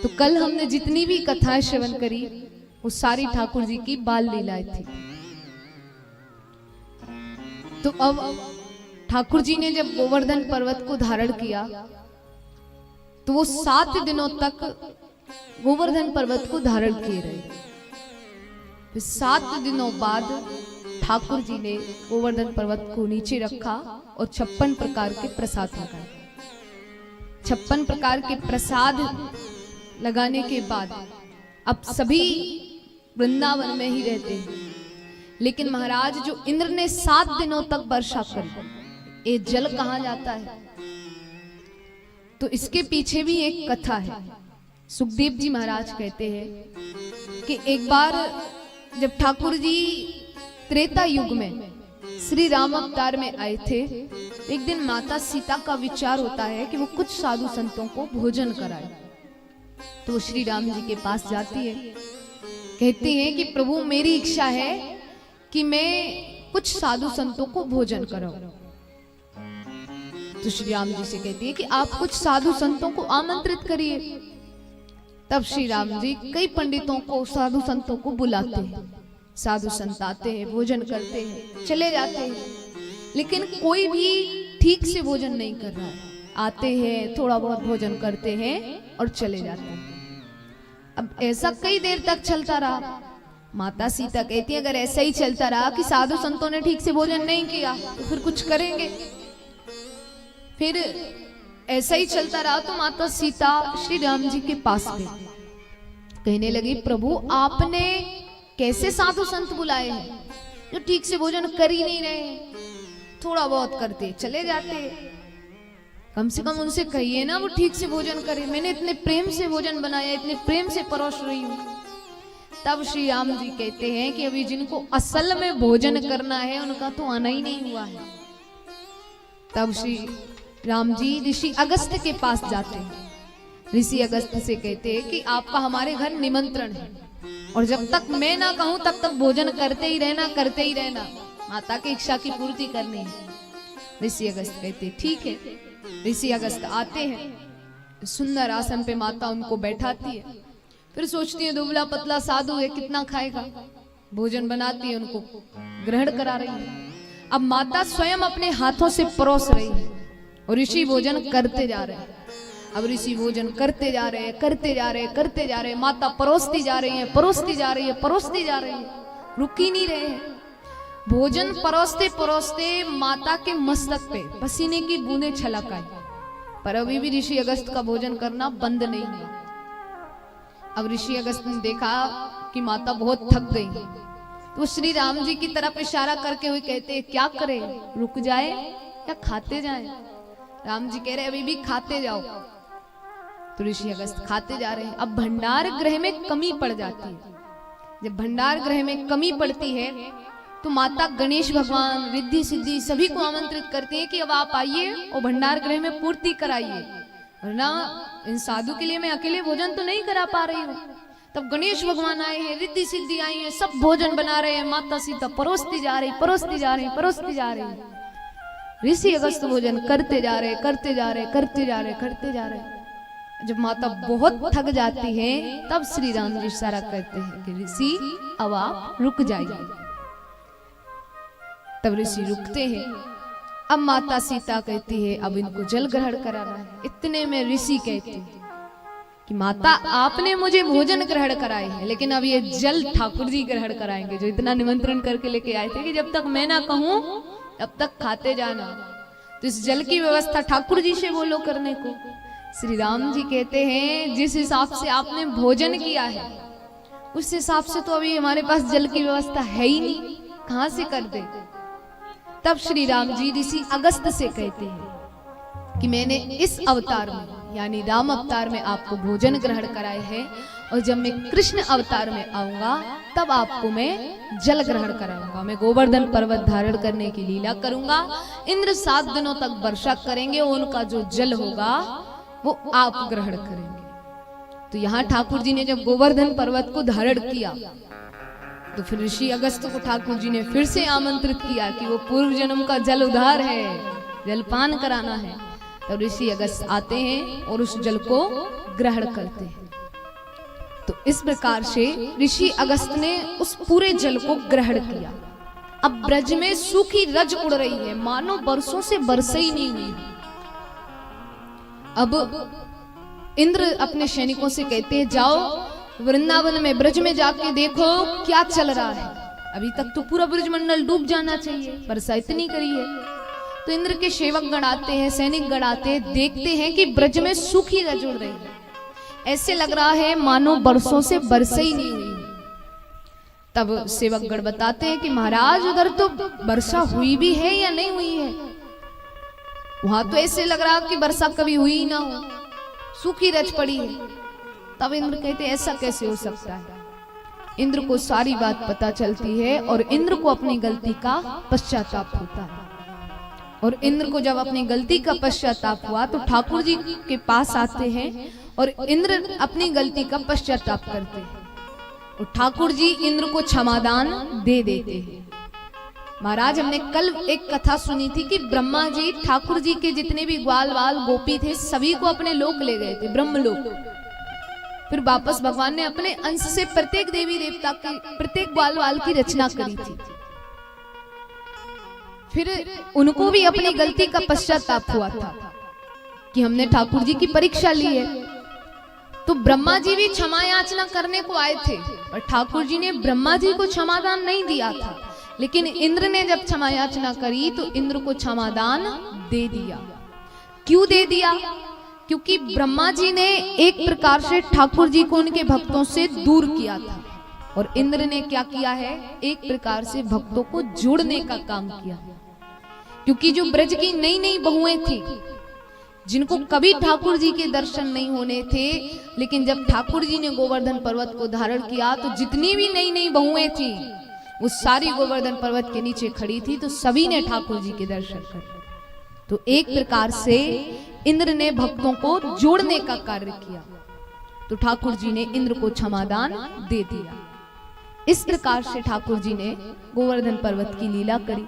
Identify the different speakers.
Speaker 1: तो कल हमने जितनी भी कथाएं श्रवण करी वो सारी ठाकुर जी की बाल लीलाएं थी। तो अब ठाकुर जी ने जब गोवर्धन पर्वत को धारण किया तो वो 7 दिनों तक गोवर्धन पर्वत को धारण किए रहे। फिर 7 दिनों बाद ठाकुर जी ने गोवर्धन पर्वत को नीचे रखा और 56 प्रकार के प्रसाद लगाए। 56 प्रकार के प्रसाद लगाने के बाद अब सभी वृंदावन में ही रहते हैं, लेकिन महाराज जो इंद्र ने 7 दिनों तक वर्षा करी, ये जल कहाँ जाता है? तो इसके पीछे भी एक कथा है। सुखदेव जी महाराज कहते हैं कि एक बार जब ठाकुर जी त्रेता युग में श्री राम अवतार में आए थे, एक दिन माता सीता का विचार होता है कि वो कुछ साधु संतों को भोजन कराए। तो श्री राम जी के पास जाती है, कहती है कि प्रभु मेरी इच्छा है कि मैं कुछ साधु संतों को भोजन कराऊं। तो श्री राम जी से कहती है कि आप कुछ साधु संतों को आमंत्रित करिए। तब श्री राम जी कई पंडितों को साधु संतों को बुलाते हैं। साधु संत आते हैं, भोजन करते हैं, चले जाते हैं, लेकिन कोई भी ठीक से भोजन नहीं कर रहा है। आते हैं, थोड़ा बहुत भोजन करते हैं और चले जाते हैं। अब ऐसा कई देर तक चलता रहा। माता सीता कहती है अगर ऐसा ही चलता रहा कि साधु संतों ने ठीक से भोजन नहीं किया तो फिर कुछ करेंगे। फिर ऐसा ही चलता रहा तो माता सीता श्री राम जी के पास गई, कहने लगी प्रभु आपने कैसे साधु संत बुलाए हैं जो ठीक से भोजन कर ही नहीं रहे, थोड़ा बहुत करते चले जाते। कम से कम उनसे कहिए ना वो ठीक से भोजन करे। मैंने इतने प्रेम से भोजन बनाया, इतने प्रेम से परोस रही हूँ। तब श्री राम जी कहते हैं कि अभी जिनको असल में भोजन करना है उनका तो आना ही नहीं हुआ है। तब श्री राम जी ऋषि अगस्त्य के पास जाते हैं। ऋषि अगस्त्य से कहते हैं कि आपका हमारे घर निमंत्रण है और जब तक मैं ना कहूं तब तक भोजन करते ही रहना, करते ही रहना, माता की इच्छा की पूर्ति करनी है। ऋषि अगस्त्य कहते ठीक है। ऋषि अगस्त्य आते हैं, सुंदर आसन पे माता उनको बैठाती है। फिर सोचती है दुबला पतला साधु है, कितना खाएगा। भोजन बनाती है, उनको ग्रहण करा रही है। अब माता स्वयं अपने हाथों से परोस रही है और ऋषि भोजन करते जा रहे हैं। अब ऋषि भोजन करते जा रहे हैं, करते जा रहे हैं, करते जा रहे हैं। माता परोसती जा रही है, परोसती जा रही है, परोसती जा रही है, रुक ही नहीं रहे हैं। भोजन परोसते परोसते माता के मस्तक पे पसीने की बूंदें छलक आई, पर अभी भी ऋषि अगस्त्य का भोजन करना बंद नहीं है। अब ऋषि अगस्त्य ने देखा कि माता बहुत थक गई, तो श्री राम जी की तरफ इशारा करके हुए कहते हैं क्या करे, रुक जाए या खाते जाए? राम जी कह रहे अभी भी खाते जाओ। तो ऋषि अगस्त्य खाते जा रहे हैं। अब भंडार गृह में कमी पड़ जाती है। जब भंडार गृह में कमी पड़ती है तो माता गणेश भगवान, रिद्धि सिद्धि सभी को आमंत्रित करते हैं कि अब आप आइए और भंडार गृह में पूर्ति कराइए, वरना इन साधु के लिए मैं अकेले भोजन तो नहीं करा पा रही हूँ। तब गणेश भगवान आए हैं, रिद्धि सिद्धि आई है, सब भोजन बना रहे हैं। माता सीता परोसती जा रही, परोसती जा रही, परोसती जा रही। ऋषि अगस्त्य भोजन करते जा रहे, करते जा रहे, करते जा रहे, करते जा रहे। जब माता बहुत थक जाती है तब श्री राम जी इशारा करते हैं कि ऋषि अब आप रुक जाइए। तब ऋषि रुकते हैं। अब माता सीता कहती है अब इनको जल ग्रहण कराना है। इतने में ऋषि कहते हैं कि माता आपने मुझे भोजन ग्रहण कराए है, लेकिन अब ये जल ठाकुर जी ग्रहण कराएंगे जो इतना निमंत्रण करके लेके आए थे कि जब तक मैं ना कहूं तब तक खाते जाना। तो इस जल की व्यवस्था ठाकुर जी से बोलो करने को। श्री राम जी कहते हैं जिस हिसाब से आपने भोजन किया है उस हिसाब से तो अभी हमारे पास जल की व्यवस्था है ही नहीं, कहां से कर दे। तब श्री राम जी ऋषि अगस्त्य से कहते हैं कि मैंने इस अवतार में यानी राम अवतार में आपको भोजन ग्रहण कराए हैं और जब मैं कृष्ण अवतार में आऊंगा तब आपको मैं जल ग्रहण कराऊंगा। मैं गोवर्धन पर्वत धारण करने की लीला करूंगा। इंद्र 7 दिनों तक वर्षा करेंगे और उनका जो जल होगा वो आप ग्रहण करेंगे। तो यहाँ ठाकुर जी ने जब गोवर्धन पर्वत को धारण किया तो फिर ऋषि अगस्त्य को ठाकुर जी ने फिर से आमंत्रित किया कि वो पूर्व जन्म का जल उधार है, जलपान कराना है। तो ऋषि अगस्त्य आते हैं और उस जल को ग्रहण करते हैं। तो इस प्रकार से ऋषि अगस्त ने उस पूरे जल को ग्रहण किया। अब ब्रज में सूखी रज उड़ रही है, मानो बरसों से बरसा ही नहीं हुई। अब इंद्र अपने सैनिकों से कहते हैं, जाओ वृंदावन में ब्रज में जाके देखो क्या चल रहा है। अभी तक तो पूरा ब्रजमंडल डूब जाना चाहिए, वर्षा इतनी करी है। तो इंद्र के सेवक गण आते हैं, सैनिक गण आते हैं, देखते हैं कि ब्रज में सूखी रज उड़ रही है, ऐसे लग रहा है मानो बरसों से बरसा ही नहीं हुई। तब सेवक गण बताते हैं कि महाराज उधर तो वर्षा हुई भी है या नहीं हुई है, वहां तो ऐसे लग रहा कि वर्षा कभी हुई ही ना हो, सूखी रज पड़ी है। तब इंद्र कहते ऐसा कैसे हो सकता है। इंद्र को सारी बात पता चलती है और इंद्र को अपनी गलती का पश्चाताप होता है। और इंद्र को जब अपनी गलती का पश्चाताप हुआ तो ठाकुर जी के पास आते हैं और इंद्र अपनी गलती का पश्चाताप करते हैं और ठाकुर जी इंद्र को क्षमादान दे देते हैं। महाराज, हमने कल एक कथा सुनी थी कि ब्रह्मा जी ठाकुर जी के जितने भी ग्वाल वाल गोपी थे सभी को अपने लोक ले गए थे, ब्रह्मलोक। फिर वापस भगवान ने अपने अंश से प्रत्येक देवी देवता की, प्रत्येक ग्वाल वाल की रचना करी थी। फिर उनको भी अपनी गलती का पश्चाताप हुआ था कि हमने ठाकुर जी की परीक्षा ली है। तो ब्रह्मा जी भी क्षमा याचना करने को आए थे और ठाकुर जी ने ब्रह्मा जी को क्षमादान नहीं दिया था, लेकिन इंद्र ने जब क्षमा याचना करी तो इंद्र को क्षमादान दे दिया। क्यों दे दिया? क्योंकि ब्रह्मा जी ने एक प्रकार से ठाकुर जी को उनके भक्तों से दूर किया था और इंद्र ने क्या किया है, एक प्रकार से भक्तों को जोड़ने का काम किया। क्योंकि जो ब्रज की नई नई बहुएं थी जिनको कभी ठाकुर जी के दर्शन नहीं होने थे, लेकिन जब ठाकुर जी ने गोवर्धन पर्वत को धारण किया तो जितनी भी नई नई बहुएं थी वो सारी गोवर्धन पर्वत के नीचे खड़ी थी, तो सभी ने ठाकुर जी के दर्शन करे। तो एक प्रकार से इंद्र ने भक्तों को जोड़ने का कार्य किया, तो ठाकुर जी ने इंद्र को क्षमादान दे दिया। इस प्रकार से ठाकुर जी ने गोवर्धन पर्वत की लीला करी।